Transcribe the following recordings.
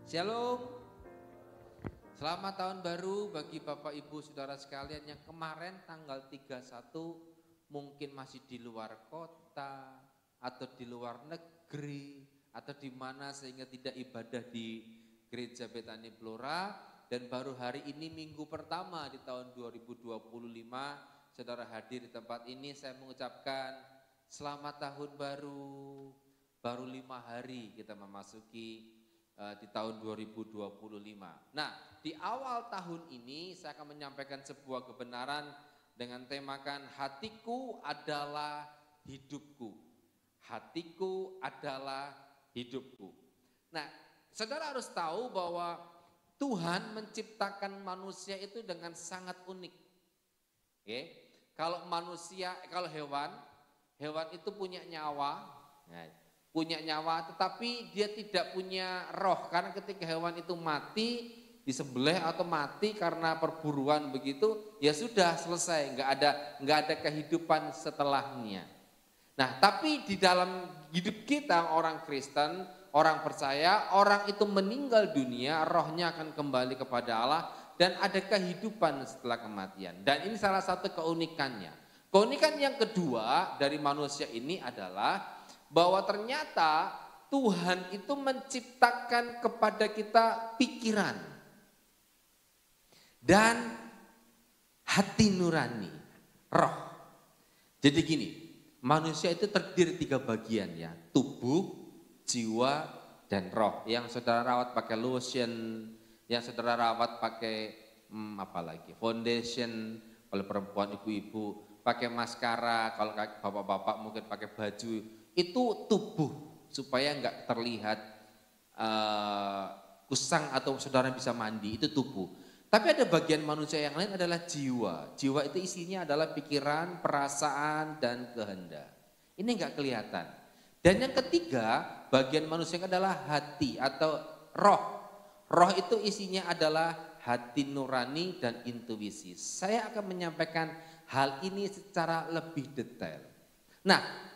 Shalom. Selamat tahun baru bagi Bapak Ibu Saudara sekalian yang kemarin tanggal 31 mungkin masih di luar kota atau di luar negeri atau di mana sehingga tidak ibadah di Gereja Betani Blora, dan baru hari ini minggu pertama di tahun 2025 Saudara hadir di tempat ini. Saya mengucapkan selamat tahun baru. Baru 5 hari kita memasuki di tahun 2025. Nah, di awal tahun ini saya akan menyampaikan sebuah kebenaran dengan temakan hatiku adalah hidupku. Hatiku adalah hidupku. Nah, saudara harus tahu bahwa Tuhan menciptakan manusia itu dengan sangat unik. Oke? Kalau manusia, kalau hewan itu punya nyawa. Nah, punya nyawa tetapi dia tidak punya roh, karena ketika hewan itu mati disembelih atau mati karena perburuan begitu, ya sudah selesai, nggak ada kehidupan setelahnya. Nah, tapi di dalam hidup kita orang Kristen, orang percaya, orang itu meninggal dunia, rohnya akan kembali kepada Allah dan ada kehidupan setelah kematian. Dan ini salah satu keunikannya. Keunikan yang kedua dari manusia ini adalah bahwa ternyata Tuhan itu menciptakan kepada kita pikiran dan hati nurani, roh. Jadi gini, manusia itu terdiri 3 bagian ya, tubuh, jiwa, dan roh. Yang saudara rawat pakai lotion, yang saudara rawat pakai foundation, kalau perempuan ibu-ibu pakai maskara, kalau bapak-bapak mungkin pakai baju. Itu tubuh supaya enggak terlihat kusang atau saudara bisa mandi, itu tubuh. Tapi ada bagian manusia yang lain adalah jiwa. Jiwa itu isinya adalah pikiran, perasaan, dan kehendak. Ini enggak kelihatan. Dan yang ketiga, bagian manusia adalah hati atau roh. Roh itu isinya adalah hati nurani dan intuisi. Saya akan menyampaikan hal ini secara lebih detail. Nah,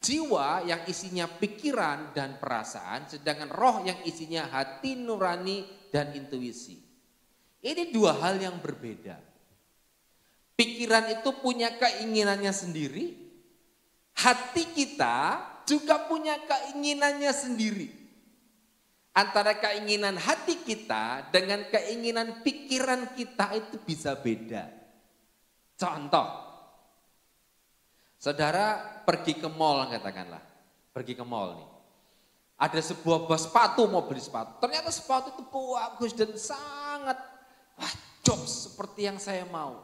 jiwa yang isinya pikiran dan perasaan, sedangkan roh yang isinya hati nurani dan intuisi. Ini 2 hal yang berbeda. Pikiran itu punya keinginannya sendiri, hati kita juga punya keinginannya sendiri. Antara keinginan hati kita dengan keinginan pikiran kita itu bisa beda. Contoh, saudara pergi ke mall katakanlah, pergi ke mall nih. Ada sebuah sepatu, mau beli sepatu. Ternyata sepatu itu bagus dan sangat jobs seperti yang saya mau.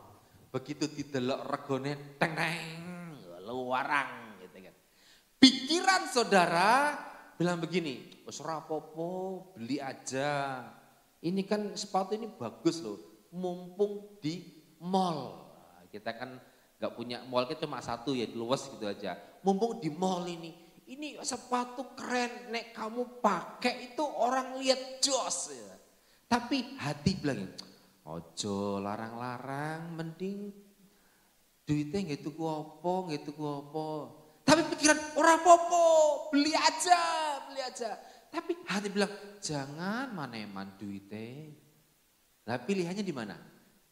Begitu didelok regone teng-teng, luarang gitu kan. Pikiran saudara bilang begini, wis ora apa-apa, beli aja. Ini kan sepatu ini bagus loh, mumpung di mall. Kita kan gak punya mall, kita cuma 1 ya, luas gitu aja. Mumpung di mall ini sepatu keren, nek kamu pakai itu orang lihat jos ya. Tapi hati bilang, ojo larang-larang, mending duitnya nggak tuku apa. Tapi pikiran ora apa-apa, beli aja. Tapi hati bilang, jangan maneman duitnya. Lah pilihannya di mana?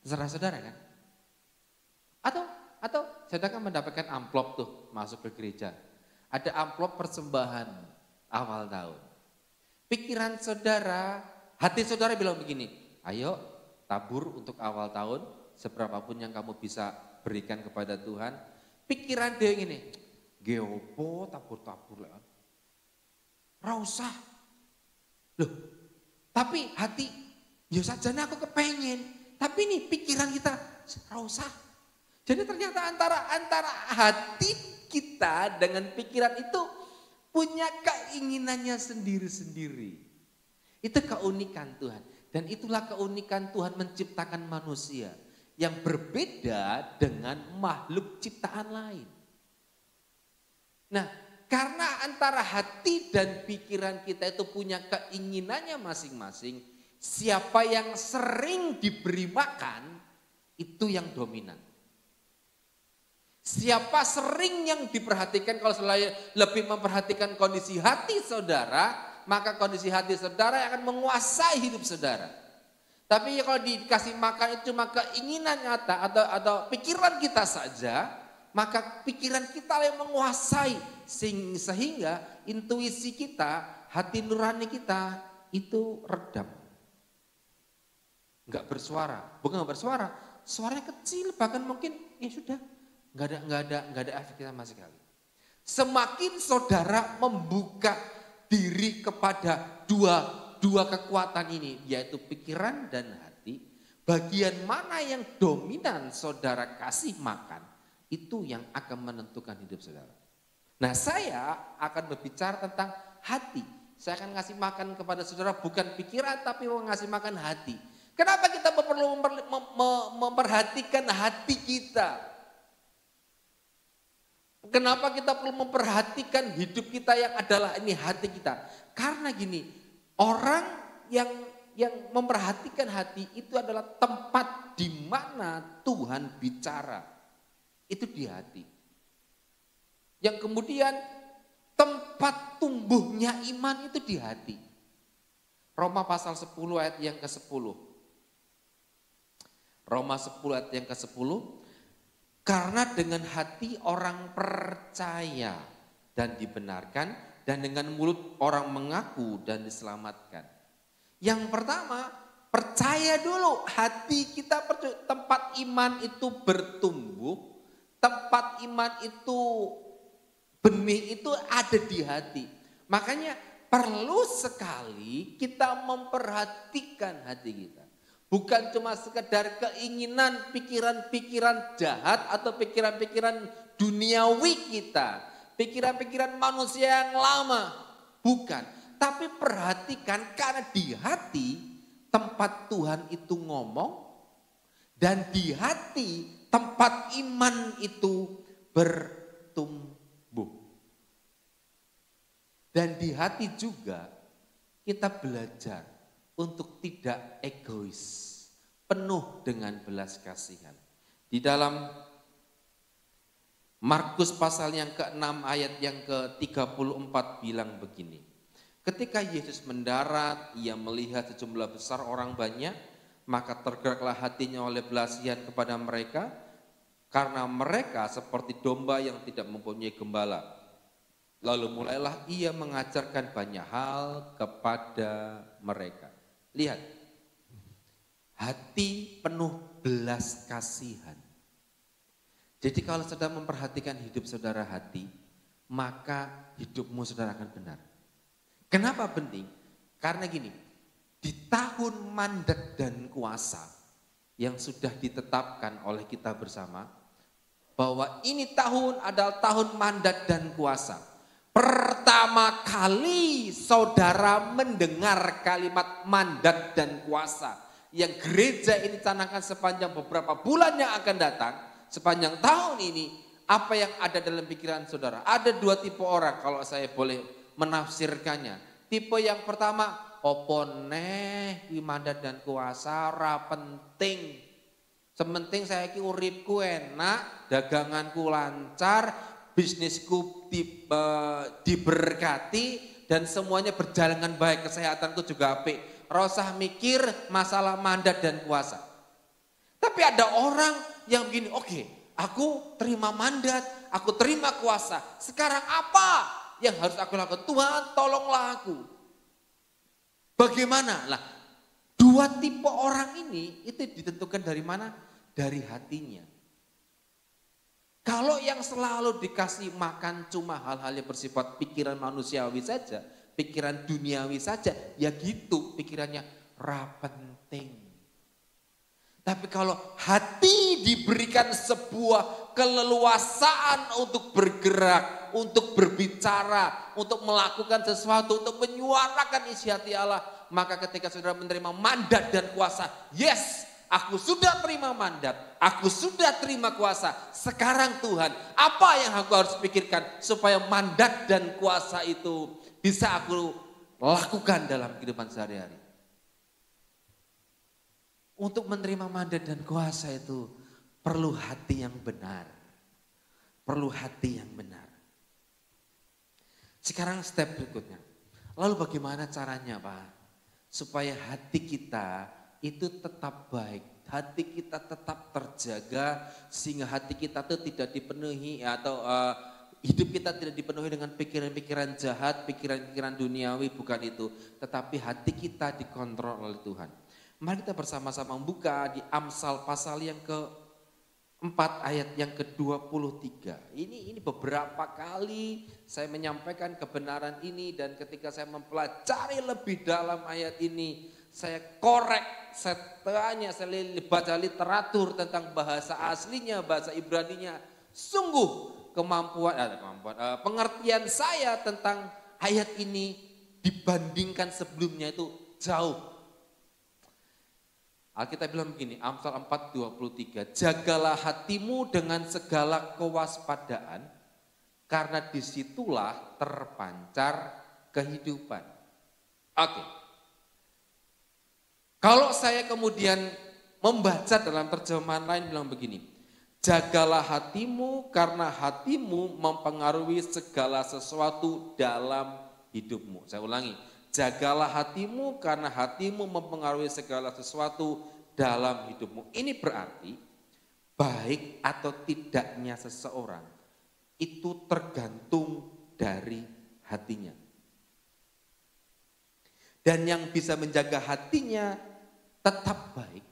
Terserah saudara kan? Atau saudara kan mendapatkan amplop tuh masuk ke gereja. Ada amplop persembahan awal tahun. Pikiran saudara, hati saudara bilang begini, ayo tabur untuk awal tahun, seberapapun yang kamu bisa berikan kepada Tuhan. Pikiran dia gini, geopo tabur-tabur lah. Rausah. Loh, tapi hati, ya sajane aku kepengen. Tapi nih pikiran kita, rausah. Jadi ternyata antara hati kita dengan pikiran itu punya keinginannya sendiri-sendiri. Itu keunikan Tuhan. Dan itulah keunikan Tuhan menciptakan manusia yang berbeda dengan makhluk ciptaan lain. Nah, karena antara hati dan pikiran kita itu punya keinginannya masing-masing, siapa yang sering diberi makan, itu yang dominan. Siapa sering yang diperhatikan, kalau selain lebih memperhatikan kondisi hati saudara, maka kondisi hati saudara yang akan menguasai hidup saudara. Tapi kalau dikasih makan itu cuma keinginan nyata atau pikiran kita saja, maka pikiran kita yang menguasai sehingga intuisi kita, hati nurani kita itu redam. Enggak bersuara, bukan enggak bersuara, suaranya kecil, bahkan mungkin ya sudah, enggak ada efek sama sekali. Semakin saudara membuka diri kepada dua kekuatan ini, yaitu pikiran dan hati, bagian mana yang dominan saudara kasih makan, itu yang akan menentukan hidup saudara. Nah, saya akan berbicara tentang hati. Saya akan ngasih makan kepada saudara bukan pikiran, tapi mau ngasih makan hati. Kenapa kita perlu memperhatikan hati kita? Kenapa kita perlu memperhatikan hidup kita yang adalah ini hati kita? Karena gini, orang yang memperhatikan hati itu adalah tempat di mana Tuhan bicara. Itu di hati. Yang kemudian tempat tumbuhnya iman itu di hati. Roma pasal 10 ayat yang ke-10. Roma 10 ayat yang ke-10, karena dengan hati orang percaya dan dibenarkan, dan dengan mulut orang mengaku dan diselamatkan. Yang pertama, percaya dulu, hati kita tempat iman itu bertumbuh, tempat iman itu, benih itu ada di hati. Makanya perlu sekali kita memperhatikan hati kita. Bukan cuma sekedar keinginan pikiran-pikiran jahat atau pikiran-pikiran duniawi kita. Pikiran-pikiran manusia yang lama. Bukan. Tapi perhatikan karena di hati tempat Tuhan itu ngomong. Dan di hati tempat iman itu bertumbuh. Dan di hati juga kita belajar untuk tidak egois, penuh dengan belas kasihan. Di dalam Markus pasal yang ke-6 ayat yang ke-34 bilang begini. Ketika Yesus mendarat, ia melihat sejumlah besar orang banyak, maka tergeraklah hatinya oleh belas kasihan kepada mereka, karena mereka seperti domba yang tidak mempunyai gembala. Lalu mulailah ia mengajarkan banyak hal kepada mereka. Lihat, hati penuh belas kasihan. Jadi kalau saudara memperhatikan hidup saudara hati, maka hidupmu saudara akan benar. Kenapa penting? Karena gini, di tahun mandat dan kuasa yang sudah ditetapkan oleh kita bersama, bahwa ini tahun adalah tahun mandat dan kuasa. Pertama kali saudara mendengar kalimat mandat dan kuasa yang gereja ini canangkan sepanjang beberapa bulan yang akan datang, sepanjang tahun ini, apa yang ada dalam pikiran saudara? Ada dua tipe orang kalau saya boleh menafsirkannya. Tipe yang pertama, opo neh mandat dan kuasa ora penting. Sementing saya ki uripku enak, daganganku lancar, bisnisku diberkati dan semuanya berjalan dengan baik, kesehatanku juga apik. Rosah mikir masalah mandat dan kuasa. Tapi ada orang yang begini, oke, aku terima mandat, aku terima kuasa. Sekarang apa yang harus aku lakukan? Tuhan, tolonglah aku. Bagaimana? Lah, dua tipe orang ini itu ditentukan dari mana? Dari hatinya. Kalau yang selalu dikasih makan cuma hal-hal yang bersifat pikiran manusiawi saja, pikiran duniawi saja, ya gitu pikirannya penting. Tapi kalau hati diberikan sebuah keleluasaan untuk bergerak, untuk berbicara, untuk melakukan sesuatu, untuk menyuarakan isi hati Allah, maka ketika saudara menerima mandat dan kuasa, yes, aku sudah terima mandat, aku sudah terima kuasa. Sekarang Tuhan, apa yang aku harus pikirkan supaya mandat dan kuasa itu bisa aku lakukan dalam kehidupan sehari-hari. Untuk menerima mandat dan kuasa itu perlu hati yang benar. Perlu hati yang benar. Sekarang step berikutnya. Lalu bagaimana caranya Pak? Supaya hati kita itu tetap baik, hati kita tetap terjaga, sehingga hati kita itu tidak dipenuhi atau hidup kita tidak dipenuhi dengan pikiran-pikiran jahat, pikiran-pikiran duniawi, bukan itu. Tetapi hati kita dikontrol oleh Tuhan. Mari kita bersama-sama membuka di Amsal pasal yang ke-4 ayat yang ke-23. Ini beberapa kali saya menyampaikan kebenaran ini dan ketika saya mempelajari lebih dalam ayat ini, saya korek, saya tanya, saya baca literatur tentang bahasa aslinya, bahasa Ibraninya. Sungguh pengertian saya tentang ayat ini dibandingkan sebelumnya itu jauh. Alkitab bilang begini, Amsal 4:23, jagalah hatimu dengan segala kewaspadaan, karena disitulah terpancar kehidupan. Oke. Kalau saya kemudian membaca dalam terjemahan lain bilang begini, jagalah hatimu karena hatimu mempengaruhi segala sesuatu dalam hidupmu. Saya ulangi. Jagalah hatimu karena hatimu mempengaruhi segala sesuatu dalam hidupmu. Ini berarti baik atau tidaknya seseorang itu tergantung dari hatinya. Dan yang bisa menjaga hatinya tetap baik,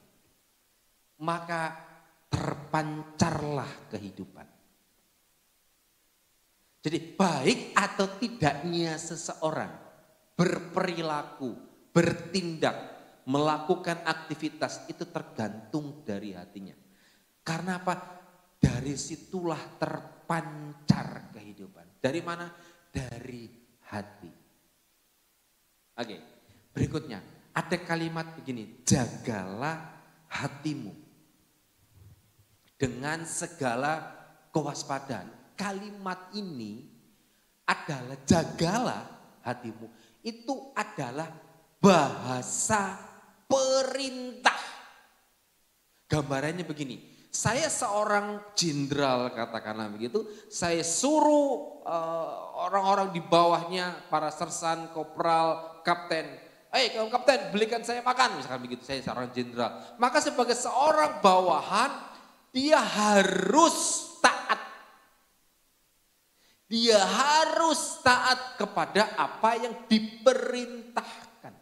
maka terpancarlah kehidupan. Jadi baik atau tidaknya seseorang berperilaku, bertindak, melakukan aktivitas itu tergantung dari hatinya. Karena apa? Dari situlah terpancar kehidupan. Dari mana? Dari hati. Oke, berikutnya ada kalimat begini, jagalah hatimu dengan segala kewaspadaan. Kalimat ini adalah jagalah hatimu. Itu adalah bahasa perintah. Gambarannya begini, saya seorang jenderal katakanlah begitu, saya suruh orang-orang di bawahnya, para sersan, kopral, kapten, kamu kapten belikan saya makan, misalkan begitu, saya seorang jenderal. Maka sebagai seorang bawahan, dia harus taat. Dia harus taat kepada apa yang diperintahkan.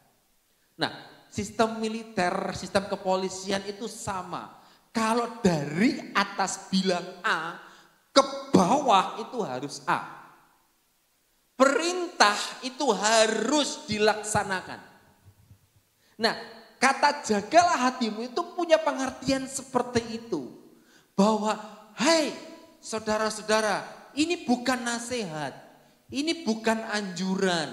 Nah, sistem militer, sistem kepolisian itu sama. Kalau dari atas bilang A, ke bawah itu harus A. Perintah itu harus dilaksanakan. Nah, kata jagalah hatimu itu punya pengertian seperti itu. Bahwa, hai saudara-saudara, ini bukan nasihat, ini bukan anjuran,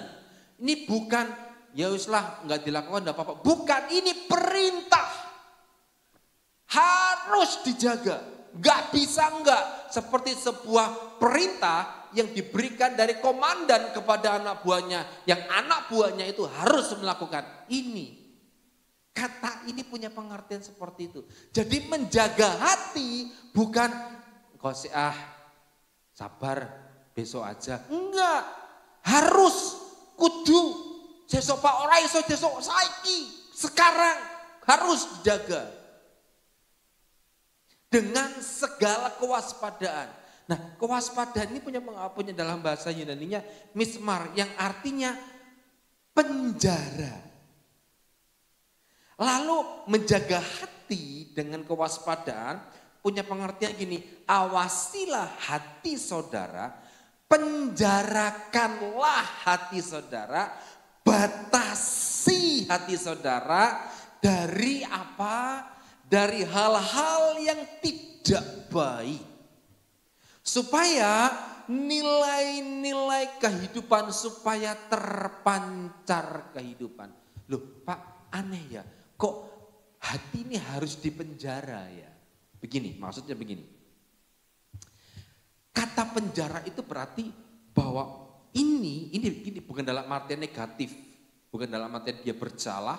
ini bukan ya uslah nggak dilakukan enggak apa-apa. Bukan, ini perintah. Harus dijaga, nggak bisa enggak. Seperti sebuah perintah yang diberikan dari komandan kepada anak buahnya, yang anak buahnya itu harus melakukan ini. Kata ini punya pengertian seperti itu. Jadi menjaga hati bukan kau sabar, besok aja. Enggak, harus, kudu. Besok Pak ora iso besok saiki, sekarang harus dijaga. Dengan segala kewaspadaan. Nah, kewaspadaan ini punya dalam bahasa Yunaninya mismar, yang artinya penjara. Lalu menjaga hati dengan kewaspadaan punya pengertian gini, awasilah hati saudara, penjarakanlah hati saudara, batasi hati saudara dari apa? Dari hal-hal yang tidak baik. Supaya nilai-nilai kehidupan, supaya terpancar kehidupan. Loh Pak, aneh ya, kok hati ini harus dipenjara ya? Begini, maksudnya begini. Kata penjara itu berarti bahwa ini bukan dalam artian negatif. Bukan dalam artian dia bersalah,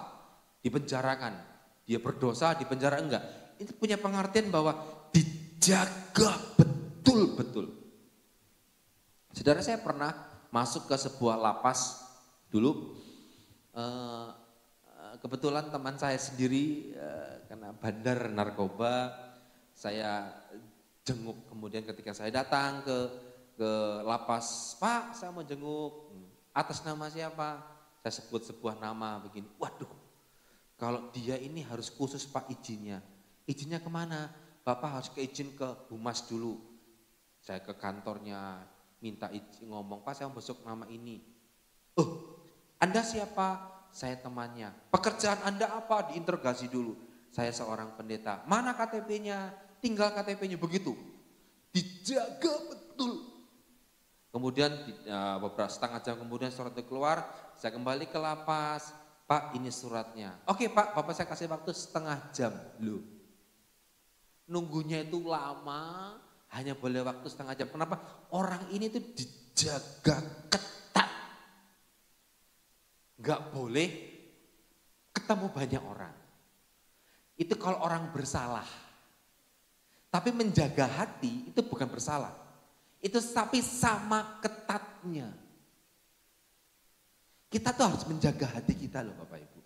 dipenjarakan. Dia berdosa, dipenjara, enggak. Itu punya pengertian bahwa dijaga betul-betul. Saudara, saya pernah masuk ke sebuah lapas Dulu kebetulan teman saya sendiri kena bandar narkoba, saya jenguk. Kemudian ketika saya datang ke lapas, Pak saya mau jenguk, atas nama siapa? Saya sebut sebuah nama begini, waduh kalau dia ini harus khusus Pak izinnya. Izinnya kemana? Bapak harus ke izin ke Humas dulu. Saya ke kantornya minta izin, ngomong, Pak saya mau besok nama ini. Oh Anda siapa? Saya temannya. Pekerjaan Anda apa? Diinterogasi dulu. Saya seorang pendeta. Mana KTP-nya? Tinggal KTP-nya, begitu. Dijaga betul. Kemudian beberapa setengah jam kemudian surat itu keluar, saya kembali ke lapas. Pak ini suratnya. Oke Pak, Bapak saya kasih waktu setengah jam. Loh, nunggunya itu lama, hanya boleh waktu setengah jam. Kenapa? Orang ini tuh dijaga ketat. Gak boleh ketemu banyak orang. Itu kalau orang bersalah. Tapi menjaga hati itu bukan bersalah. Itu tapi sama ketatnya. Kita tuh harus menjaga hati kita loh Bapak Ibu.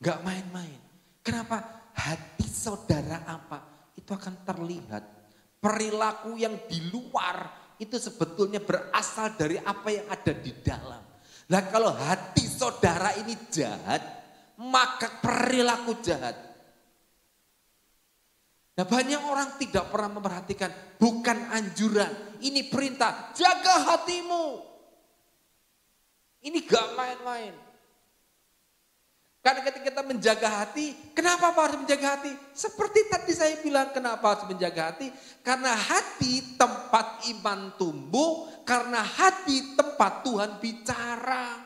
Gak main-main. Kenapa? Hati saudara apa? Itu akan terlihat. Perilaku yang di luar itu sebetulnya berasal dari apa yang ada di dalam. Nah kalau hati saudara ini jahat, maka perilaku jahat. Nah banyak orang tidak pernah memperhatikan, bukan anjuran, ini perintah, jaga hatimu. Ini gak main-main. Karena ketika kita menjaga hati, kenapa harus menjaga hati? Seperti tadi saya bilang, kenapa harus menjaga hati? Karena hati tempat iman tumbuh, karena hati tempat Tuhan bicara.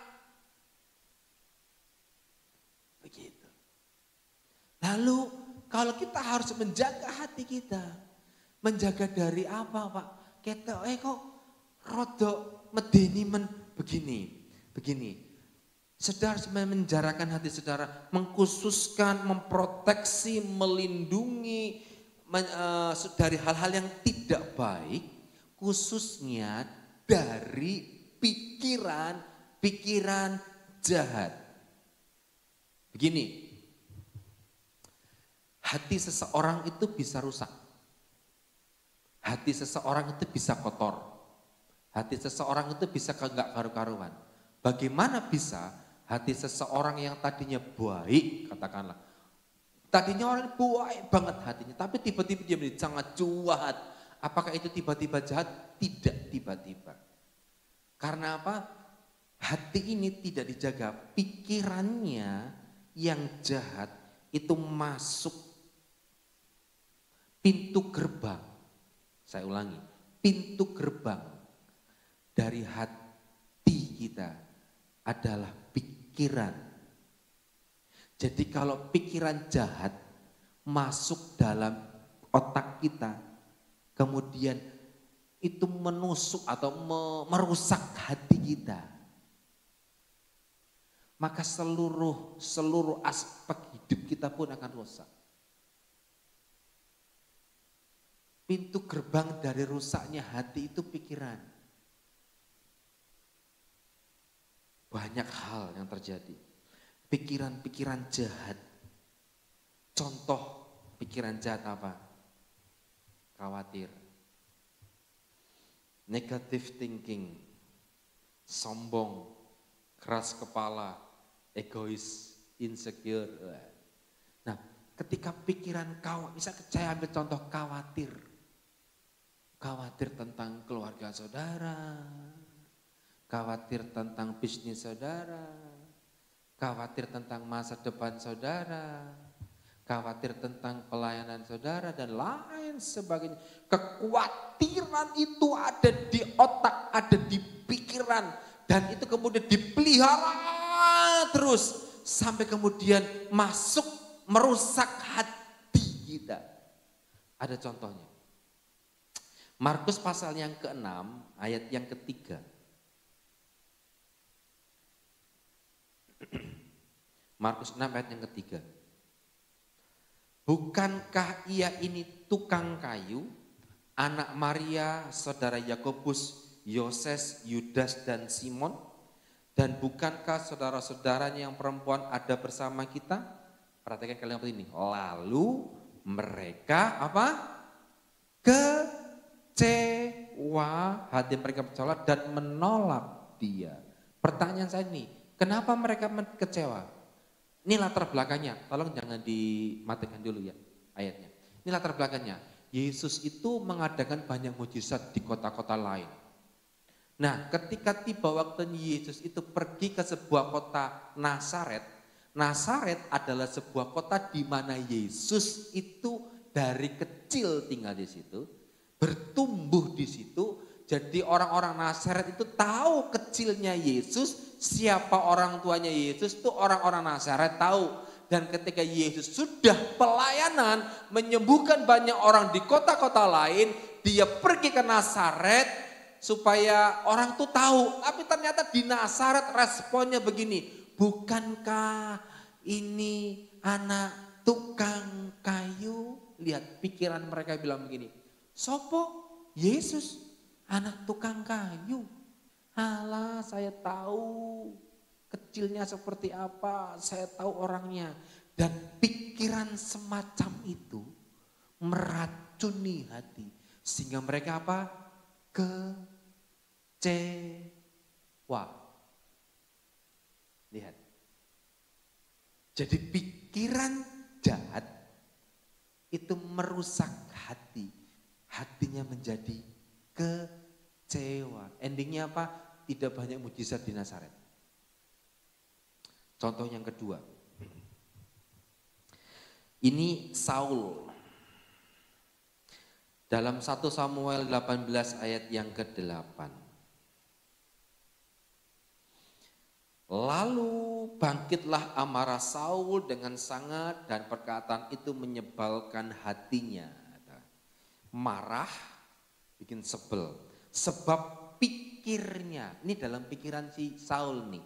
Begitu. Lalu kalau kita harus menjaga hati kita, menjaga dari apa Pak? Kita kok rodok medeni begini. Saudara menjarakan hati saudara, mengkhususkan, memproteksi, melindungi dari hal-hal yang tidak baik, khususnya dari pikiran jahat. Begini, hati seseorang itu bisa rusak. Hati seseorang itu bisa kotor. Hati seseorang itu bisa enggak karu-karuan. Bagaimana bisa hati seseorang yang tadinya baik, katakanlah. Tadinya orang baik banget hatinya, tapi tiba-tiba dia menjadi sangat jahat. Apakah itu tiba-tiba jahat? Tidak tiba-tiba. Karena apa? Hati ini tidak dijaga. Pikirannya yang jahat itu masuk pintu gerbang. Saya ulangi, pintu gerbang dari hati kita adalah pikiran. Jadi kalau pikiran jahat masuk dalam otak kita, kemudian itu menusuk atau merusak hati kita, maka seluruh aspek hidup kita pun akan rusak. Pintu gerbang dari rusaknya hati itu pikiran. Banyak hal yang terjadi. Pikiran-pikiran jahat. Contoh pikiran jahat apa? Khawatir. Negative thinking. Sombong. Keras kepala. Egois. Insecure. Nah ketika pikiran misalnya saya ambil contoh khawatir. Khawatir tentang keluarga saudara. Khawatir tentang bisnis saudara, khawatir tentang masa depan saudara, khawatir tentang pelayanan saudara dan lain sebagainya. Kekhawatiran itu ada di otak, ada di pikiran dan itu kemudian dipelihara terus sampai kemudian masuk merusak hati kita. Ada contohnya. Markus pasal yang ke-6 ayat yang ke-3. Markus 6 ayat yang ke-3. Bukankah ia ini tukang kayu, anak Maria, saudara Yakobus, Yoses, Yudas dan Simon? Dan bukankah saudara-saudaranya yang perempuan ada bersama kita? Perhatikan kalimat ini. Lalu mereka apa? Kecewa, hati mereka bercela dan menolak dia. Pertanyaan saya ini, kenapa mereka kecewa? Ini latar belakangnya, tolong jangan dimatikan dulu ya ayatnya. Ini latar belakangnya, Yesus itu mengadakan banyak mujizat di kota-kota lain. Nah, ketika tiba waktunya Yesus itu pergi ke sebuah kota Nazaret. Nazaret adalah sebuah kota di mana Yesus itu dari kecil tinggal di situ, bertumbuh di situ. Jadi orang-orang Nazaret itu tahu kecilnya Yesus, siapa orang tuanya Yesus itu orang-orang Nazaret tahu. Dan ketika Yesus sudah pelayanan menyembuhkan banyak orang di kota-kota lain, dia pergi ke Nazaret supaya orang tuh tahu. Tapi ternyata di Nazaret responnya begini, bukankah ini anak tukang kayu? Lihat pikiran mereka bilang begini, sopo Yesus anak tukang kayu. Alah, saya tahu kecilnya seperti apa, saya tahu orangnya. Dan pikiran semacam itu meracuni hati. Sehingga mereka apa? Kecewa. Lihat. Jadi pikiran jahat itu merusak hati. Hatinya menjadi kecewa. Endingnya apa? Tidak banyak mujizat di Nazaret. Contoh yang kedua. Ini Saul. Dalam 1 Samuel 18 ayat yang ke-8. Lalu bangkitlah amarah Saul dengan sangat dan perkataan itu menyebalkan hatinya. Marah, bikin sebel. Sebab pikirnya, ini dalam pikiran si Saul nih.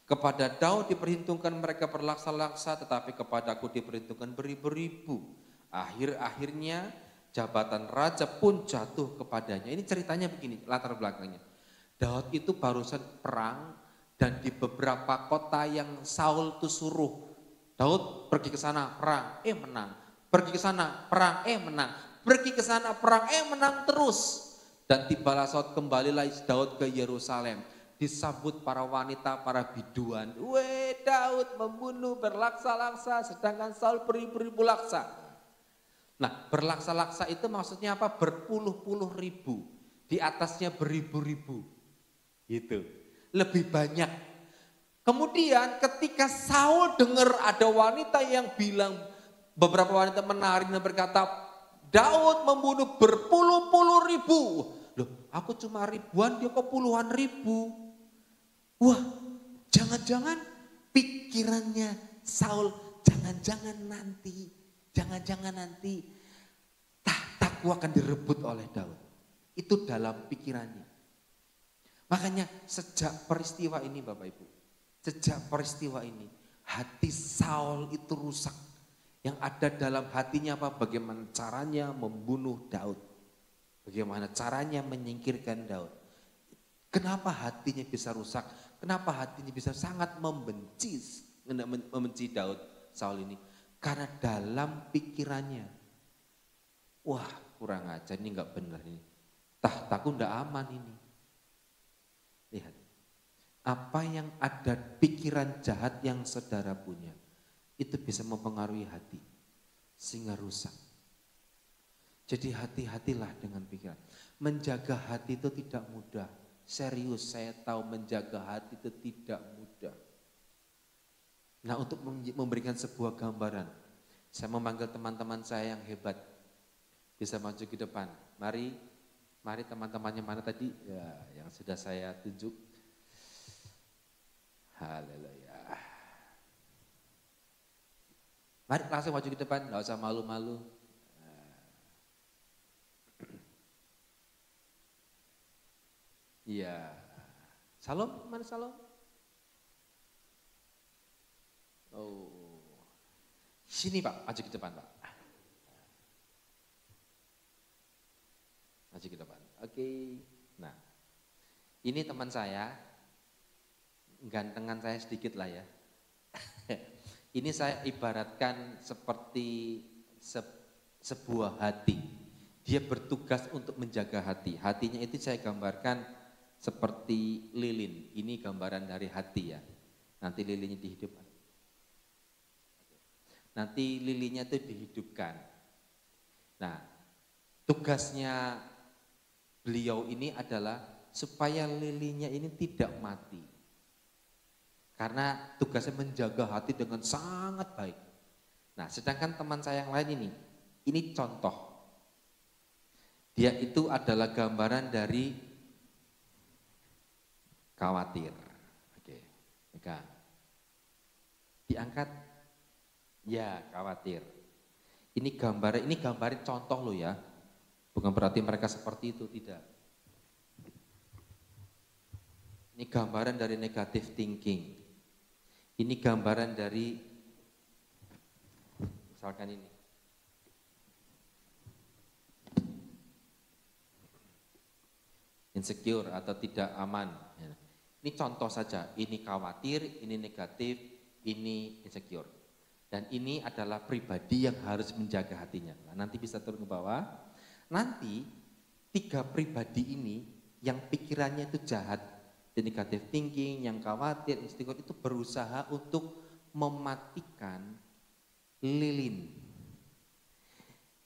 Kepada Daud diperhitungkan mereka berlaksa-laksa, tetapi kepadaku diperhitungkan beribu-ribu. Akhir-akhirnya jabatan raja pun jatuh kepadanya. Ini ceritanya begini, latar belakangnya. Daud itu barusan perang dan di beberapa kota yang Saul itu suruh. Daud pergi ke sana perang, menang. Pergi ke sana perang, menang. Pergi ke sana perang, menang terus. Dan tibalah saat kembalilah Daud ke Yerusalem. Disambut para wanita, para biduan. Weh, Daud membunuh berlaksa-laksa sedangkan Saul beribu-ribu laksa. Nah, berlaksa-laksa itu maksudnya apa? Berpuluh-puluh ribu. Di atasnya beribu-ribu. Gitu. Lebih banyak. Kemudian ketika Saul dengar ada wanita yang bilang, beberapa wanita menari dan berkata, Daud membunuh berpuluh-puluh ribu. Loh, aku cuma ribuan, dia kok puluhan ribu. Wah, jangan-jangan pikirannya Saul, jangan-jangan nanti tahtaku akan direbut oleh Daud. Itu dalam pikirannya. Makanya sejak peristiwa ini Bapak Ibu, hati Saul itu rusak. Yang ada dalam hatinya apa? Bagaimana caranya membunuh Daud. Bagaimana caranya menyingkirkan Daud. Kenapa hatinya bisa rusak? Kenapa hatinya bisa sangat membenci Daud, Saul ini? Karena dalam pikirannya, wah kurang ajar, ini enggak benar ini. Tahtaku enggak aman ini. Lihat, apa yang ada pikiran jahat yang saudara punya, itu bisa mempengaruhi hati, sehingga rusak. Jadi hati-hatilah dengan pikiran. Menjaga hati itu tidak mudah. Serius, saya tahu menjaga hati itu tidak mudah. Nah, untuk memberikan sebuah gambaran, saya memanggil teman-teman saya yang hebat. Bisa maju ke depan. Mari teman-temannya mana tadi? Ya, yang sudah saya tunjuk. Haleluya. Mari langsung maju ke depan, enggak usah malu-malu. Iya. Salom, mana Salom? Oh. Sini Pak, maju ke depan Pak. Maju ke depan. Oke. Nah, ini teman saya. gantengan saya sedikit lah ya. Ini saya ibaratkan seperti sebuah hati. Dia bertugas untuk menjaga hati. Hatinya itu saya gambarkan seperti lilin. Ini gambaran dari hati ya. Nanti lilinnya dihidupkan. Nanti lilinnya itu dihidupkan. Nah, tugasnya beliau ini adalah supaya lilinnya ini tidak mati. Karena tugasnya menjaga hati dengan sangat baik. Nah, sedangkan teman saya yang lain ini contoh. Dia itu adalah gambaran dari khawatir. Oke, Mega. Diangkat, ya khawatir. Ini gambarin contoh lo ya. Bukan berarti mereka seperti itu, tidak. Ini gambaran dari negative thinking. Ini gambaran dari, misalkan ini. Insecure atau tidak aman. Ini contoh saja, ini khawatir, ini negatif, ini insecure. Dan ini adalah pribadi yang harus menjaga hatinya. Nah, nanti bisa turun ke bawah. Nanti 3 pribadi ini yang pikirannya itu jahat, negative thinking, yang khawatir, insecure itu berusaha untuk mematikan lilin.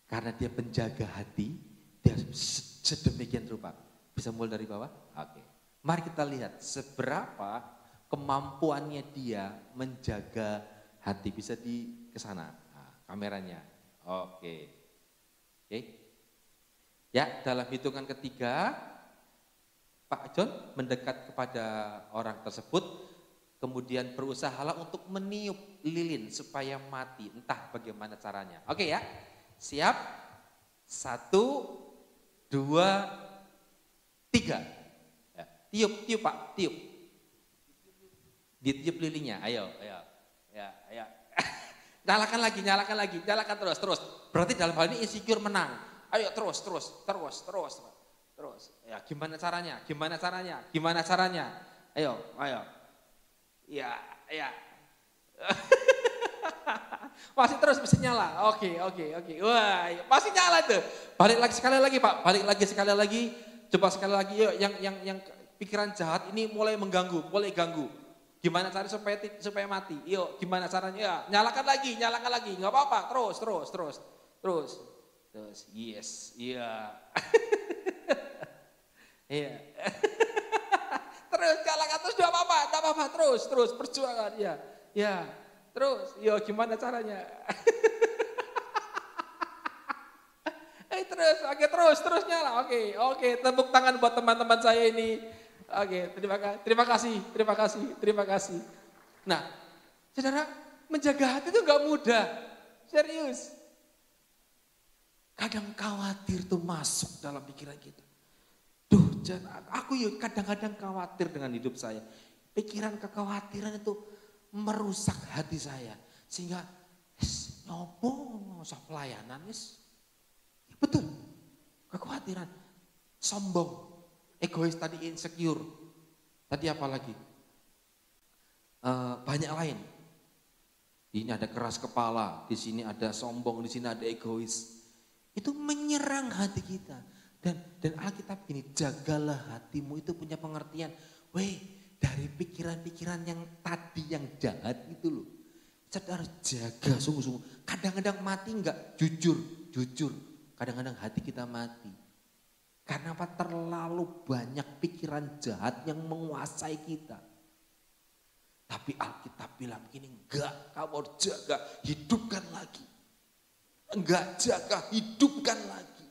Karena dia penjaga hati, dia sedemikian rupa. Bisa mulai dari bawah? Oke. Mari kita lihat seberapa kemampuannya dia menjaga hati. Bisa ke sana, kameranya. Oke. Ya, dalam hitungan ketiga, Pak John mendekat kepada orang tersebut, kemudian berusahalah untuk meniup lilin supaya mati, entah bagaimana caranya. Oke ya, siap? 1, 2, 3. Ya, tiup Pak, tiup. Ditiup lilinnya, ayo. Ya. Nyalakan lagi, nyalakan terus. Berarti dalam hal ini insecure menang. Ayo terus. Ya, gimana caranya? Ayo. Ya. Masih terus bisa nyala. Oke. Wah, masih nyala tuh. Balik lagi sekali lagi. Coba sekali lagi yuk, yang pikiran jahat ini mulai ganggu. Gimana caranya supaya mati? Yuk, gimana caranya? Ya, nyalakan lagi. Enggak apa-apa. Terus. Yes. Iya. Iya. Terus nyalakan terus enggak apa-apa. Terus perjuangan ya. Ya. Terus, yuk gimana caranya? Terus nyala. Oke, tepuk tangan buat teman-teman saya ini. Oke, terima kasih. Nah, saudara, menjaga hati itu enggak mudah. Serius. Kadang khawatir tuh masuk dalam pikiran kita. Aku kadang-kadang khawatir dengan hidup saya. Pikiran kekhawatiran itu merusak hati saya. Sehingga, usah pelayanan, betul, kekhawatiran, sombong, egois tadi, insecure, tadi apa lagi? Banyak lain. Ini ada keras kepala, di sini ada sombong, di sini ada egois. Itu menyerang hati kita. Dan Alkitab gini, jagalah hatimu, itu punya pengertian. Dari pikiran-pikiran yang tadi yang jahat itu loh. Saudara jaga sungguh-sungguh. Kadang-kadang mati enggak, jujur. Kadang-kadang hati kita mati. Karena apa? Terlalu banyak pikiran jahat yang menguasai kita. Tapi Alkitab bilang begini, enggak, kamu harus jaga, hidupkan lagi. Enggak jaga, hidupkan lagi.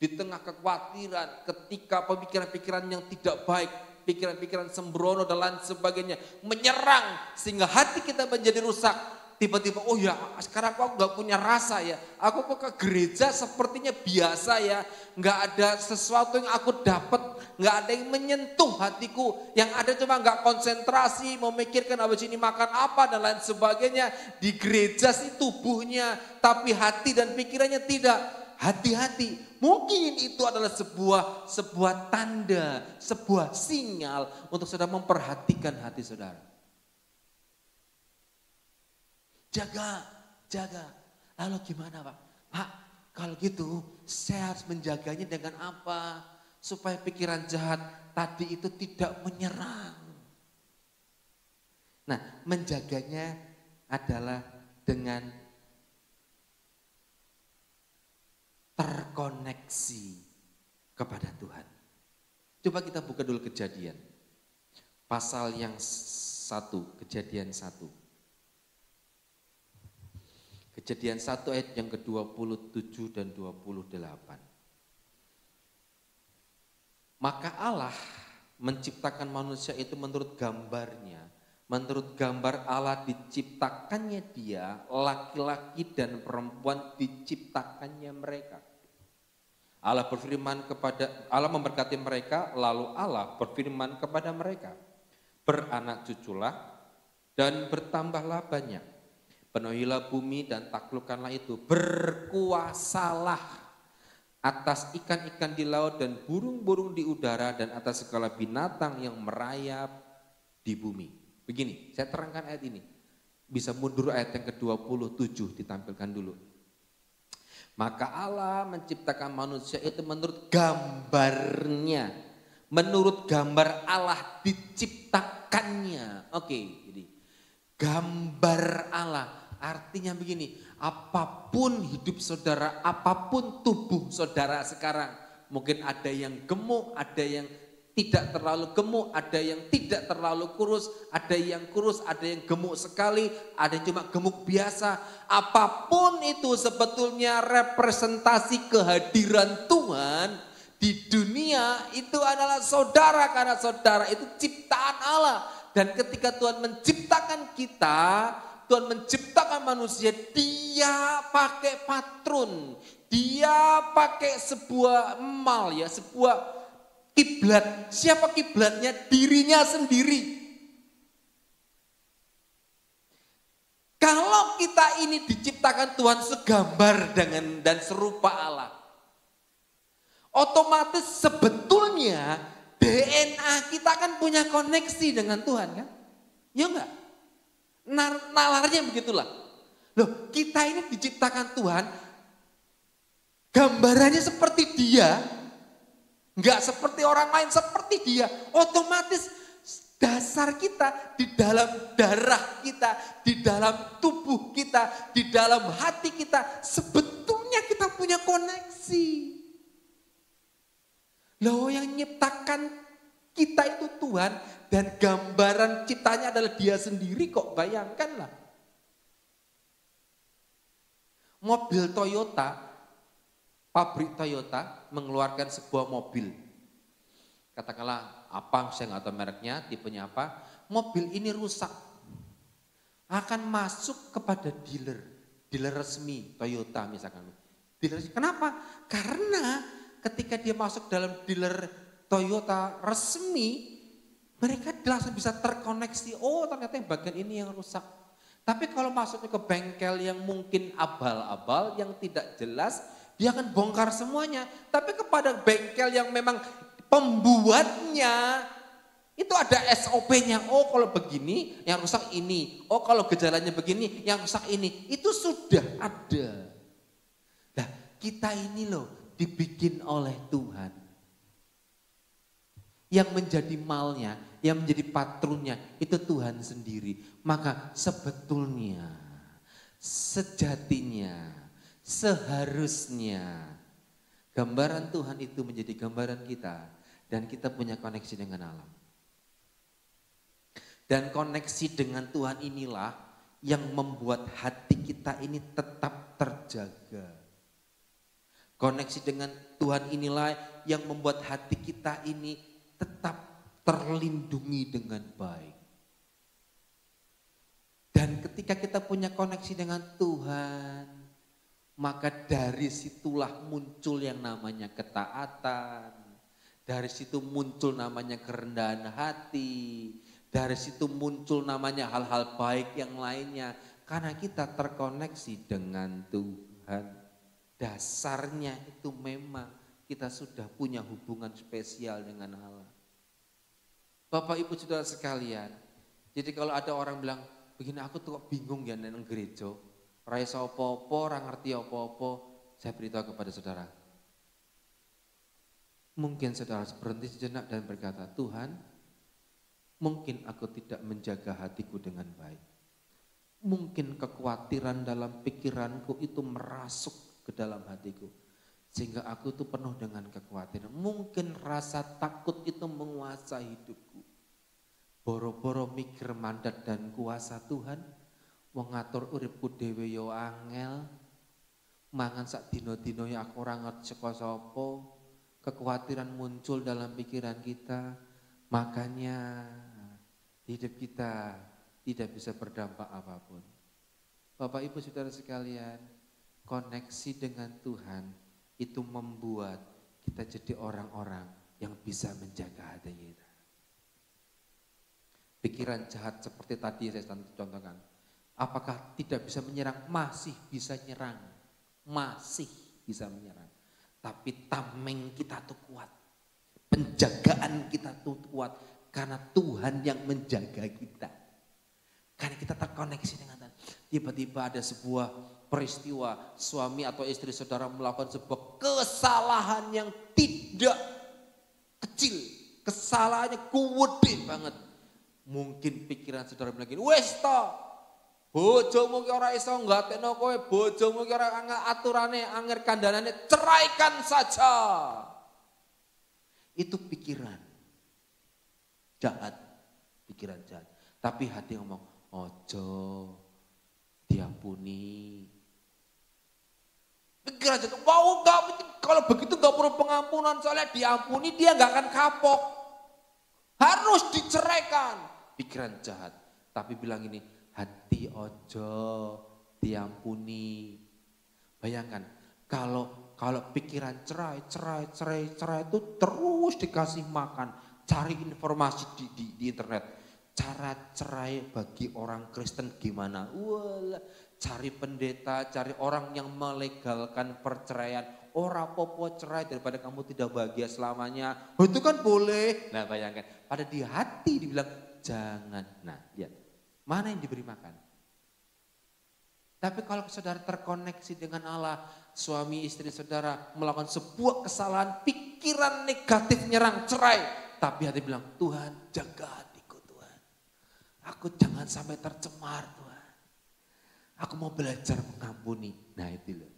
Di tengah kekhawatiran, ketika pemikiran-pikiran yang tidak baik, pikiran-pikiran sembrono dan lain sebagainya menyerang sehingga hati kita menjadi rusak. Tiba-tiba, oh ya sekarang aku gak punya rasa ya. Aku kok ke gereja sepertinya biasa ya. Gak ada sesuatu yang aku dapat. Gak ada yang menyentuh hatiku. Yang ada cuma gak konsentrasi, memikirkan habis ini makan apa dan lain sebagainya. Di gereja sih tubuhnya, tapi hati dan pikirannya tidak. hati-hati. Mungkin itu adalah sebuah tanda, sebuah sinyal untuk saudara memperhatikan hati saudara. Jaga. Lalu gimana Pak? Pak, kalau gitu saya harus menjaganya dengan apa? Supaya pikiran jahat tadi itu tidak menyerang. Nah, menjaganya adalah dengan terkoneksi kepada Tuhan. Coba kita buka dulu Kejadian. Pasal yang 1, Kejadian 1. Kejadian 1 ayat yang ke-27 dan 28. Maka Allah menciptakan manusia itu menurut gambarnya. Menurut gambar Allah diciptakannya dia, laki-laki dan perempuan diciptakannya mereka. Allah memberkati mereka, lalu Allah berfirman kepada mereka, beranak cuculah dan bertambahlah banyak. Penuhilah bumi dan taklukkanlah itu, berkuasalah atas ikan-ikan di laut dan burung-burung di udara dan atas segala binatang yang merayap di bumi. Begini, saya terangkan ayat ini. Bisa mundur ayat yang ke-27 ditampilkan dulu. Maka Allah menciptakan manusia itu menurut gambarnya. Menurut gambar Allah diciptakannya. Oke, jadi gambar Allah artinya begini, apapun hidup saudara, apapun tubuh saudara sekarang, mungkin ada yang gemuk, ada yang tidak terlalu gemuk, ada yang tidak terlalu kurus, ada yang gemuk sekali, ada yang cuma gemuk biasa. Apapun itu sebetulnya representasi kehadiran Tuhan di dunia itu adalah saudara, karena saudara itu ciptaan Allah. Dan ketika Tuhan menciptakan kita, Tuhan menciptakan manusia, dia pakai patron, dia pakai sebuah sebuah kiblat. Siapa kiblatnya? Dirinya sendiri. Kalau kita ini diciptakan Tuhan segambar dan serupa Allah, otomatis sebetulnya DNA kita kan punya koneksi dengan Tuhan kan? Ya enggak? Nalarnya begitulah. Loh, kita ini diciptakan Tuhan, gambarannya seperti dia, enggak seperti orang lain, seperti dia. Otomatis dasar kita, di dalam darah kita, di dalam tubuh kita, di dalam hati kita, sebetulnya kita punya koneksi. Loh, yang nyiptakan kita itu Tuhan, dan gambaran ciptanya adalah dia sendiri kok, bayangkanlah. Mobil Toyota, pabrik Toyota mengeluarkan sebuah mobil. Katakanlah apa, saya nggak tahu mereknya, tipenya apa. Mobil ini rusak, akan masuk kepada dealer resmi Toyota misalkan. Kenapa? Karena ketika dia masuk dalam dealer Toyota resmi, mereka langsung bisa terkoneksi, oh ternyata yang bagian ini yang rusak. Tapi kalau masuknya ke bengkel yang mungkin abal-abal, yang tidak jelas, dia akan bongkar semuanya. Tapi kepada bengkel yang memang pembuatnya, itu ada SOP-nya. Oh kalau begini, yang rusak ini. Oh kalau gejalanya begini, yang rusak ini. Itu sudah ada. Nah kita ini loh dibikin oleh Tuhan. Yang menjadi malnya, yang menjadi patronnya itu Tuhan sendiri. Maka sebetulnya, sejatinya, seharusnya gambaran Tuhan itu menjadi gambaran kita. Dan kita punya koneksi dengan alam. Dan koneksi dengan Tuhan inilah yang membuat hati kita ini tetap terjaga. Koneksi dengan Tuhan inilah yang membuat hati kita ini tetap terlindungi dengan baik. Dan ketika kita punya koneksi dengan Tuhan, maka dari situlah muncul yang namanya ketaatan. Dari situ muncul namanya kerendahan hati. Dari situ muncul namanya hal-hal baik yang lainnya. Karena kita terkoneksi dengan Tuhan. dasarnya itu memang kita sudah punya hubungan spesial dengan Allah. Bapak Ibu Saudara sekalian, jadi kalau ada orang bilang, begini aku tuh kok bingung ya nang gereja, ora iso apa-apa, ora ngerti apa-apa, saya beritahu kepada saudara. Mungkin saudara berhenti sejenak dan berkata, Tuhan, mungkin aku tidak menjaga hatiku dengan baik. Mungkin kekhawatiran dalam pikiranku itu merasuk ke dalam hatiku. Sehingga aku tuh penuh dengan kekhawatiran. Mungkin rasa takut itu menguasai hidupku. Boro-boro mikir mandat dan kuasa Tuhan. Mengatur uripku dhewe yo angel. Mangan sak dino-dino ya aku ora ngerti sapa. Kekhawatiran muncul dalam pikiran kita. Makanya hidup kita tidak bisa berdampak apapun. Bapak Ibu Saudara sekalian, koneksi dengan Tuhan itu membuat kita jadi orang-orang yang bisa menjaga hati kita. Pikiran jahat seperti tadi saya contohkan. Apakah tidak bisa menyerang? Masih bisa nyerang. Masih bisa menyerang. Tapi tameng kita tuh kuat. Penjagaan kita tuh kuat. Karena Tuhan yang menjaga kita. Karena kita terkoneksi dengan Tuhan. Tiba-tiba ada sebuah peristiwa suami atau istri saudara melakukan sebuah kesalahan yang tidak kecil. Kesalahannya gede banget. Mungkin pikiran saudara bilang gini, wes toh, bojomu ki ora iso nggatekno kowe, bojomu ki ora aturane, anger kandhanane, ceraikan saja. Itu pikiran jahat, pikiran jahat. Tapi hati ngomong, ojo diampuni. Pikiran jahat, wow kalau begitu gak perlu pengampunan, soalnya diampuni dia gak akan kapok. Harus diceraikan. Pikiran jahat. Tapi bilang ini, hati ojo diampuni. Bayangkan, kalau pikiran cerai itu terus dikasih makan. Cari informasi di internet. Cara cerai bagi orang Kristen gimana? Wala, cari pendeta, cari orang yang melegalkan perceraian. Ora popo cerai daripada kamu tidak bahagia selamanya. Oh, itu kan boleh. Nah bayangkan, pada di hati dibilang jangan. Nah lihat, mana yang diberi makan? Tapi kalau saudara terkoneksi dengan Allah, suami istri saudara melakukan sebuah kesalahan, pikiran negatif nyerang cerai. Tapi hati bilang, Tuhan jaga hatiku Tuhan. Aku jangan sampai tercemar Tuhan. Aku mau belajar mengampuni. Nah itu loh.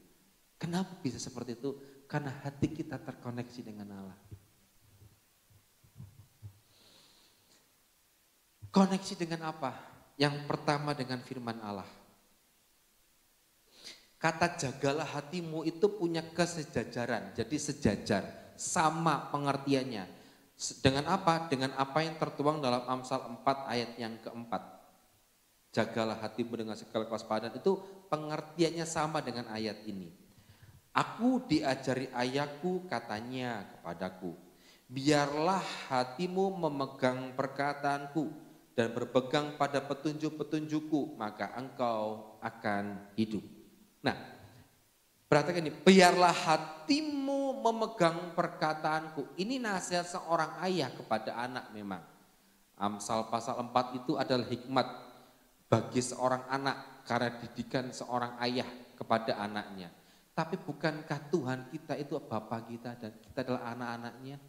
Kenapa bisa seperti itu? Karena hati kita terkoneksi dengan Allah. Koneksi dengan apa? Yang pertama dengan firman Allah. Kata jagalah hatimu itu punya kesejajaran. Jadi sejajar, sama pengertiannya. Dengan apa? Dengan apa yang tertuang dalam Amsal 4 ayat yang keempat. Jagalah hatimu dengan segala kewaspadaan, itu pengertiannya sama dengan ayat ini. Aku diajari ayahku katanya kepadaku, biarlah hatimu memegang perkataanku dan berpegang pada petunjuk-petunjukku, maka engkau akan hidup. Nah, perhatikan ini, biarlah hatimu memegang perkataanku. Ini nasihat seorang ayah kepada anak memang. Amsal pasal 4 itu adalah hikmat bagi seorang anak karena didikan seorang ayah kepada anaknya. Tapi bukankah Tuhan kita itu Bapa kita dan kita adalah anak-anaknya?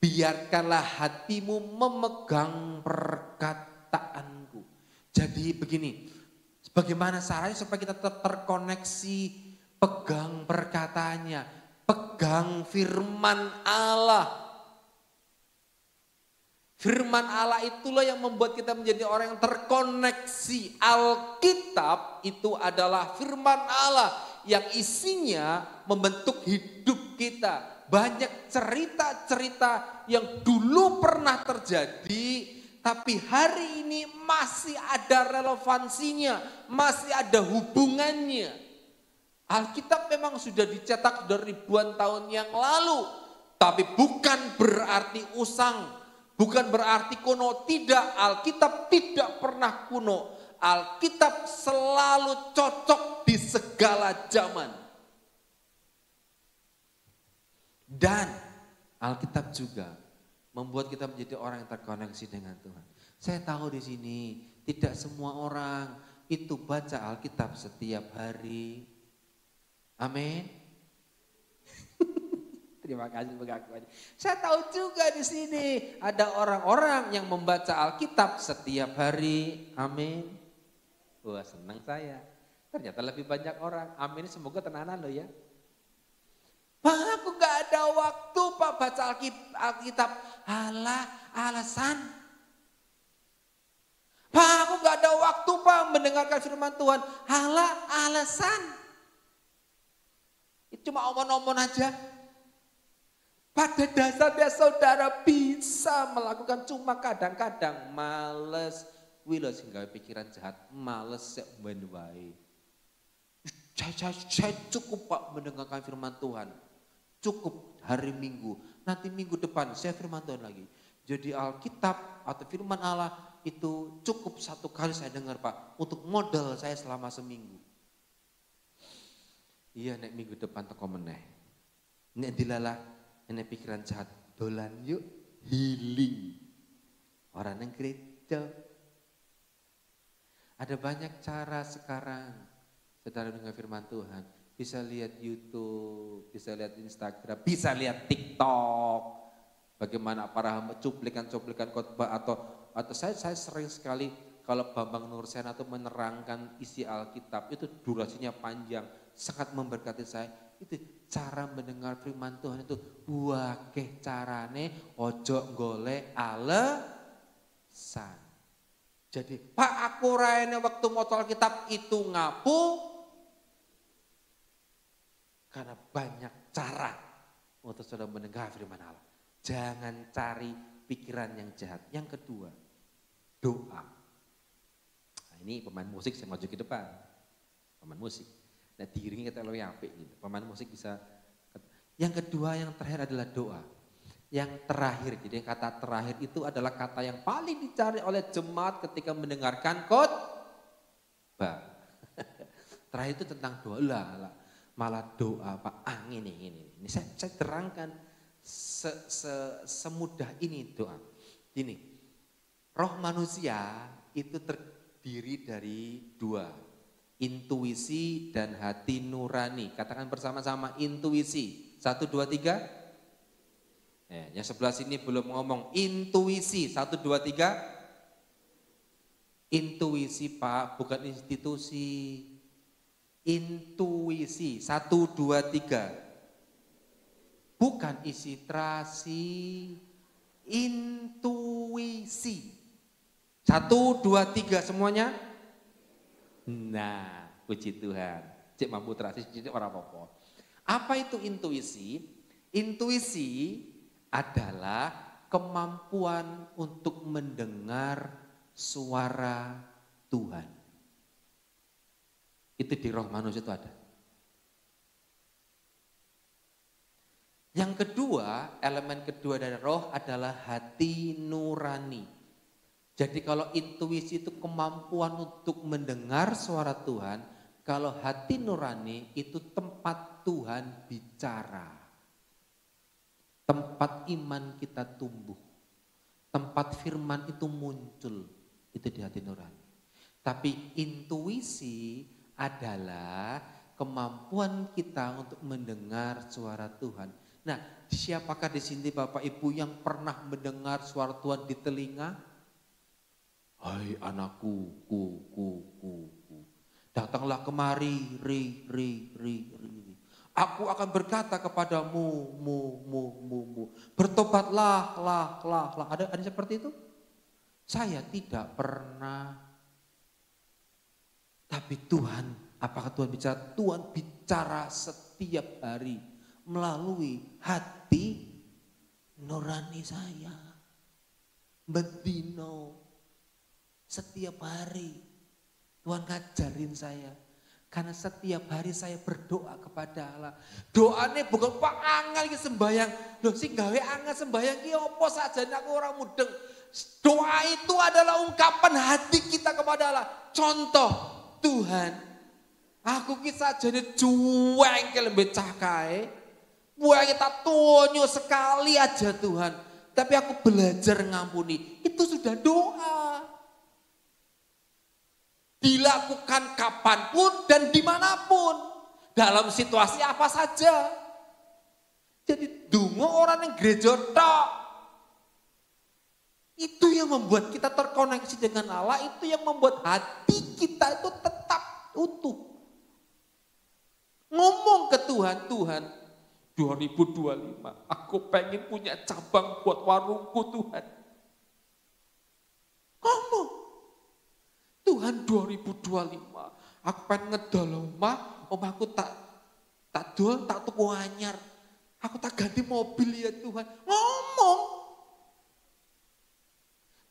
Biarkanlah hatimu memegang perkataanku. Jadi begini, bagaimana caranya supaya kita tetap terkoneksi, pegang perkataannya, pegang firman Allah. Firman Allah itulah yang membuat kita menjadi orang yang terkoneksi. Alkitab itu adalah firman Allah yang isinya membentuk hidup kita. Banyak cerita-cerita yang dulu pernah terjadi, tapi hari ini masih ada relevansinya, masih ada hubungannya. Alkitab memang sudah dicetak sudah ribuan tahun yang lalu, tapi bukan berarti usang. Bukan berarti kuno, tidak. Alkitab tidak pernah kuno. Alkitab selalu cocok di segala zaman. Dan Alkitab juga membuat kita menjadi orang yang terkoneksi dengan Tuhan. Saya tahu di sini tidak semua orang itu baca Alkitab setiap hari. Amin. Terima kasih pengakuannya. Saya tahu juga di sini ada orang-orang yang membaca Alkitab setiap hari. Amin. Wah, senang saya. Ternyata lebih banyak orang. Amin, semoga tenanan loh ya. Pak, aku gak ada waktu Pak baca Alkitab. Alah, alasan. Pak, aku gak ada waktu Pak mendengarkan firman Tuhan. Alah, alasan. Itu cuma omong-omong aja. Pada dasarnya saudara bisa melakukan, cuma kadang-kadang males. Wila sehingga pikiran jahat, males sebenarnya. Saya cukup Pak mendengarkan firman Tuhan. Cukup hari Minggu. Nanti minggu depan saya firman Tuhan lagi. Jadi Alkitab atau firman Allah itu cukup satu kali saya dengar Pak. Untuk modal saya selama seminggu. Iya nek minggu depan teko meneh. Nek dilalah, nek pikiran jahat. Dolan yuk healing. Orang yang gereja. Ada banyak cara sekarang, saudara dengar firman Tuhan. Bisa lihat YouTube, bisa lihat Instagram, bisa lihat TikTok. Bagaimana para cuplikan-cuplikan khotbah atau saya sering sekali kalau Bambang Nursen atau menerangkan isi Alkitab itu durasinya panjang, sangat memberkati saya. Itu cara mendengar firman Tuhan itu buakeh carane ojo golek alasan. Jadi, Pak aku raine waktu motor Alkitab itu ngapu. Karena banyak cara untuk saudara mendengar firman Allah. Jangan cari pikiran yang jahat. Yang kedua, doa. Nah, ini pemain musik saya maju ke depan. Pemain musik. Nah diiringi kita lebih apik gitu. Pemain musik bisa. Yang kedua yang terakhir adalah doa. Yang terakhir, jadi kata terakhir itu adalah kata yang paling dicari oleh jemaat ketika mendengarkan khotbah. Terakhir itu tentang doa lah, malah doa Pak angin ini. Ini saya terangkan semudah ini doa. Ini roh manusia itu terdiri dari dua, intuisi dan hati nurani. Katakan bersama-sama intuisi. 1, 2, 3. Yang sebelah sini belum ngomong intuisi. 1, 2, 3. Intuisi Pak, bukan institusi. Intuisi. 1, 2, 3. Bukan isi terasi. Intuisi. 1, 2, 3 semuanya. Nah, puji Tuhan. Cik mampu terasi, cik orang apa-apa. Apa itu intuisi? Intuisi adalah kemampuan untuk mendengar suara Tuhan. Itu di roh manusia itu ada. Yang kedua, elemen kedua dari roh adalah hati nurani. Jadi kalau intuisi itu kemampuan untuk mendengar suara Tuhan, kalau hati nurani itu tempat Tuhan bicara. Tempat iman kita tumbuh. Tempat firman itu muncul. Itu di hati nurani. Tapi intuisi adalah kemampuan kita untuk mendengar suara Tuhan. Nah, siapakah di sini Bapak Ibu yang pernah mendengar suara Tuhan di telinga? Hai anakku, datanglah kemari, ri. Aku akan berkata kepadamu, bertobatlah, lah. Ada seperti itu? Saya tidak pernah. Tapi Tuhan, apakah Tuhan bicara? Tuhan bicara setiap hari melalui hati nurani saya. Bendino, setiap hari Tuhan ngajarin saya. Karena setiap hari saya berdoa kepada Allah. Doanya bukan Pak angel iki sembayang. Loh sing gawe angel sembayang ki opo sajane aku ora mudeng. doa itu adalah ungkapan hati kita kepada Allah. Contoh, Tuhan, aku kisah jadi cuek lebih cakai. Buang kita tonyo sekali aja Tuhan. Tapi aku belajar ngampuni. Itu sudah doa. Dilakukan kapanpun dan dimanapun. Dalam situasi apa saja. Jadi dungo orang yang gereja tok. Itu yang membuat kita terkoneksi dengan Allah. Itu yang membuat hati kita itu tetap utuh. Ngomong ke Tuhan, Tuhan 2025 aku pengen punya cabang buat warungku Tuhan. Ngomong. Tuhan 2025 aku pengen ngedol omahku tak dol, tak tuku anyar. Aku tak ganti mobil ya Tuhan. Ngomong.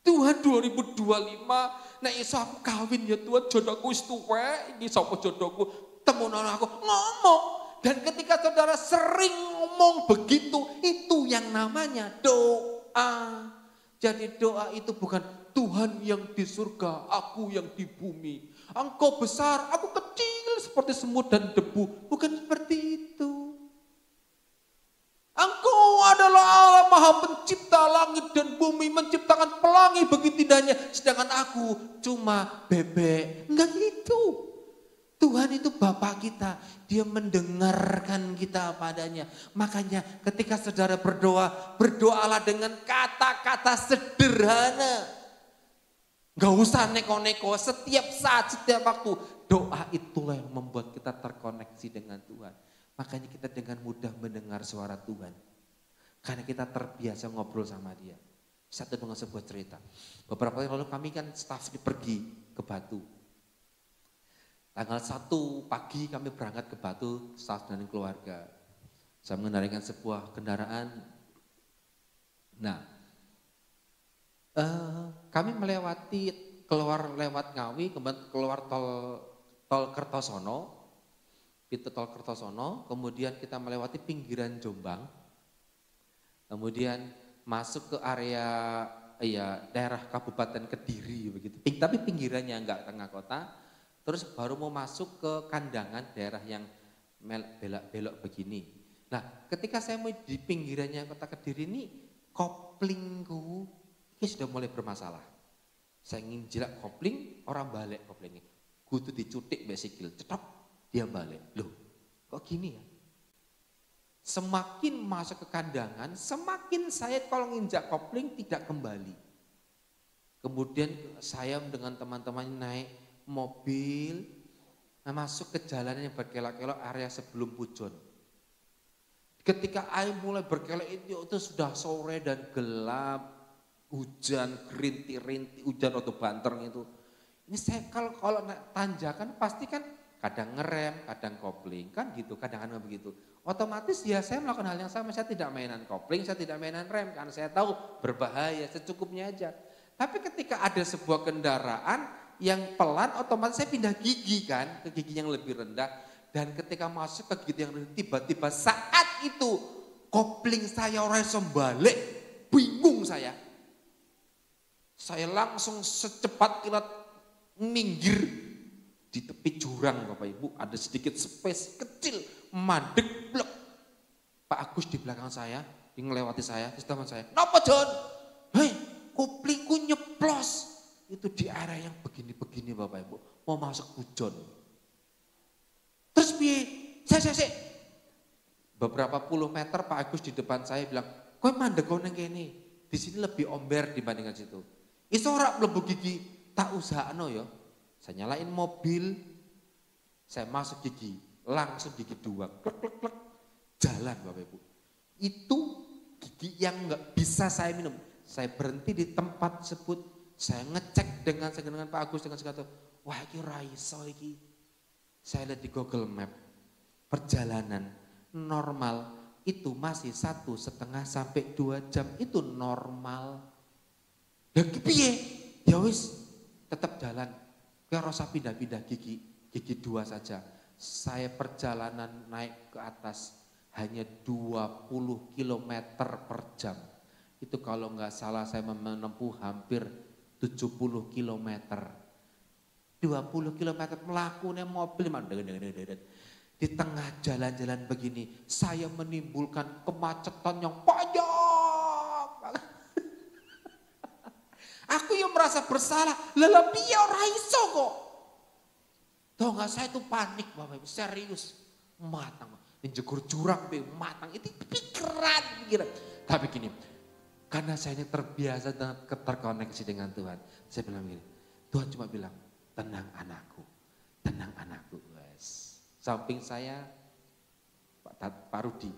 Tuhan 2025 nek iso aku kawin ya Tuhan, jodohku wis tuwek, iki sapa jodohku? Temunan aku. Ngomong. Dan ketika saudara sering ngomong begitu, itu yang namanya doa. Jadi doa itu bukan Tuhan yang di surga, aku yang di bumi. Engkau besar, aku kecil seperti semut dan debu. Bukan seperti itu. Engkau adalah Allah Maha Pencipta langit dan bumi, menciptakan pelangi begitu indahnya. Sedangkan aku cuma bebek. Enggak gitu. Tuhan itu Bapa kita, Dia mendengarkan kita padanya. Makanya ketika saudara berdoa, berdoalah dengan kata-kata sederhana. Gak usah neko-neko, setiap saat, setiap waktu. Doa itulah yang membuat kita terkoneksi dengan Tuhan. Makanya kita dengan mudah mendengar suara Tuhan. Karena kita terbiasa ngobrol sama Dia. Satu dengan sebuah cerita. Beberapa kali lalu kami kan staf pergi ke Batu. Tanggal 1 pagi kami berangkat ke Batu, staf dan keluarga. Saya mengendalikan sebuah kendaraan. Nah, kami melewati, keluar lewat Ngawi, kemudian keluar tol Kertosono, pintu tol Kertosono, kemudian kita melewati pinggiran Jombang, kemudian masuk ke area daerah Kabupaten Kediri begitu. Tapi pinggirannya enggak tengah kota. Terus baru mau masuk ke kandangan daerah yang belok-belok begini. Nah, ketika saya mau di pinggirannya kota Kediri ini, koplingku ini sudah mulai bermasalah. Saya ingin jelak kopling, orang balik koplingnya. Gue tuh dicutik besikil, cetok, dia balik. Loh, kok gini ya? Semakin masuk ke kandangan, semakin saya kalau nginjak kopling tidak kembali. Kemudian saya dengan teman-teman naik mobil, masuk ke jalan yang berkelok-kelok area sebelum Pujon. Ketika air mulai berkelok itu sudah sore dan gelap, hujan, rintik-rintik, hujan atau banteng itu. Ini saya kalau tanjakan pasti kan kadang ngerem, kadang kopling, kan gitu, kadang-kadang begitu. Otomatis ya saya melakukan hal yang sama, saya tidak mainan kopling, saya tidak mainan rem, karena saya tahu berbahaya, secukupnya aja. Tapi ketika ada sebuah kendaraan yang pelan, otomatis saya pindah gigi kan, ke gigi yang lebih rendah. Dan ketika masuk ke gigi yang rendah, tiba-tiba saat itu kopling saya orang sembalik, bingung saya. Saya langsung secepat kilat minggir di tepi jurang Bapak Ibu, ada sedikit space kecil, mandek, blek. Pak Agus di belakang saya, yang melewati saya, di depan saya. Napa John? Hei, koplingku nyeplos. Itu di area yang begini-begini Bapak Ibu. Mau masuk Pujon. Terus piye? Saya. Beberapa puluh meter Pak Agus di depan saya bilang, kok mandek nang kene. Di sini lebih omber dibandingkan situ. Iso ora mlebu gigi, tak usahano ya. Saya nyalain mobil, saya masuk gigi, langsung gigi 2. Klek klek klek. Jalan Bapak Ibu. Itu gigi yang enggak bisa saya minum. Saya berhenti di tempat tersebut. Saya ngecek dengan Pak Agus dengan segala, wah ini raiso iki. Saya lihat di Google Map, perjalanan normal itu masih 1,5 sampai 2 jam, itu normal. Ya piye? Ya wis tetap jalan. Kayak rasa pindah-pindah gigi 2 saja. Saya perjalanan naik ke atas hanya 20 km per jam. Itu kalau nggak salah saya menempuh hampir 70 kilometer. 20 kilometer melakukannya mobil. Di tengah jalan-jalan begini, saya menimbulkan kemacetan yang panjang banget. Aku yang merasa bersalah, lebih ora iso kok. Tahu nggak, saya itu panik Bapak Ibu, serius. Matang, menjegur jurang, matang, itu pikiran. Tapi gini, karena saya ini terbiasa dan terkoneksi dengan Tuhan. Saya bilang gini, Tuhan cuma bilang, tenang anakku, tenang anakku. Samping saya Pak Rudi,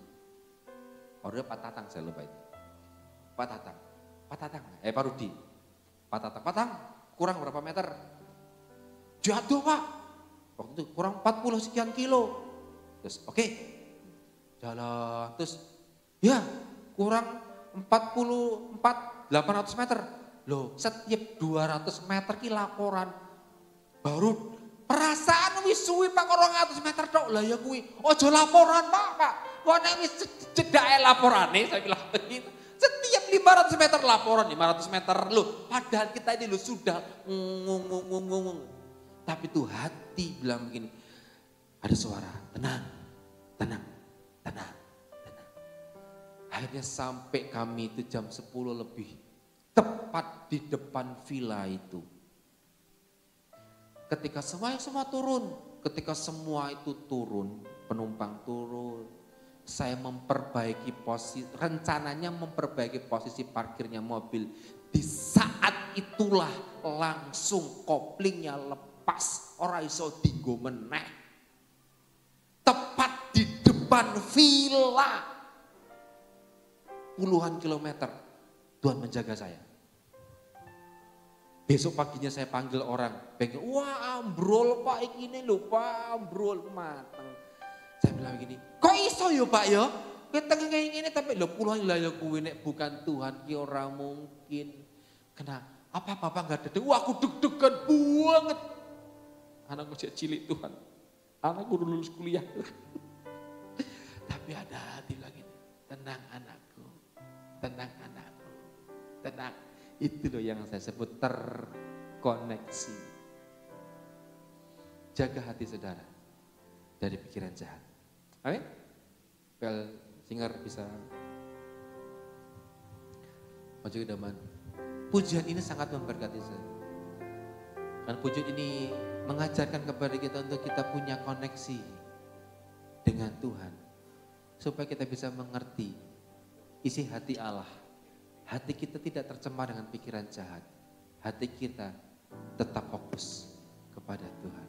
orangnya Pak Tatang, saya lupa itu. Pak Rudi, Pak Tatang, kurang berapa meter? Jatuh Pak, waktu itu kurang 40 sekian kilo. Terus oke, jalan, terus ya kurang 800 meter. Loh, setiap 200 meter ki laporan. Baru perasaan wis suwi Pak 200 meter tok. Lah ya kuwi, ojo laporan Pak. Kok nek wis cedake laporane, saya bilang begitu. Setiap 500 meter laporan, 500 meter loh. Padahal kita ini loh sudah ngomong. Tapi tuh hati bilang begini, ada suara, tenang. Akhirnya sampai kami itu jam 10 lebih, tepat di depan villa itu. Ketika semua turun, penumpang turun, saya memperbaiki rencananya memperbaiki posisi parkirnya mobil. Di saat itulah langsung koplingnya lepas, ora iso dinggo meneh. Tepat di depan villa. Puluhan kilometer, Tuhan menjaga saya. Besok paginya saya panggil orang, pengen, wah ambrol Pak ini lho Pak, ambrol mateng. Saya bilang begini, kok iso ya Pak ya? Kita kayak gini tapi lho puluhan lah ya kuwi nek bukan Tuhan ki ora mungkin. Kena apa Bapak enggak ada? Wah aku deg-degan banget. Anakku cilik Tuhan, anakku udah lulus kuliah. Tapi ada hati lagi, tenang anakku. Tenang. Itu loh yang saya sebut terkoneksi. Jaga hati saudara dari pikiran jahat. Amin? Bel singer bisa. Maju ke depan. Pujian ini sangat memberkati saya. Dan pujian ini mengajarkan kepada kita untuk kita punya koneksi dengan Tuhan. Supaya kita bisa mengerti isi hati Allah. Hati kita tidak tercemar dengan pikiran jahat. Hati kita tetap fokus kepada Tuhan.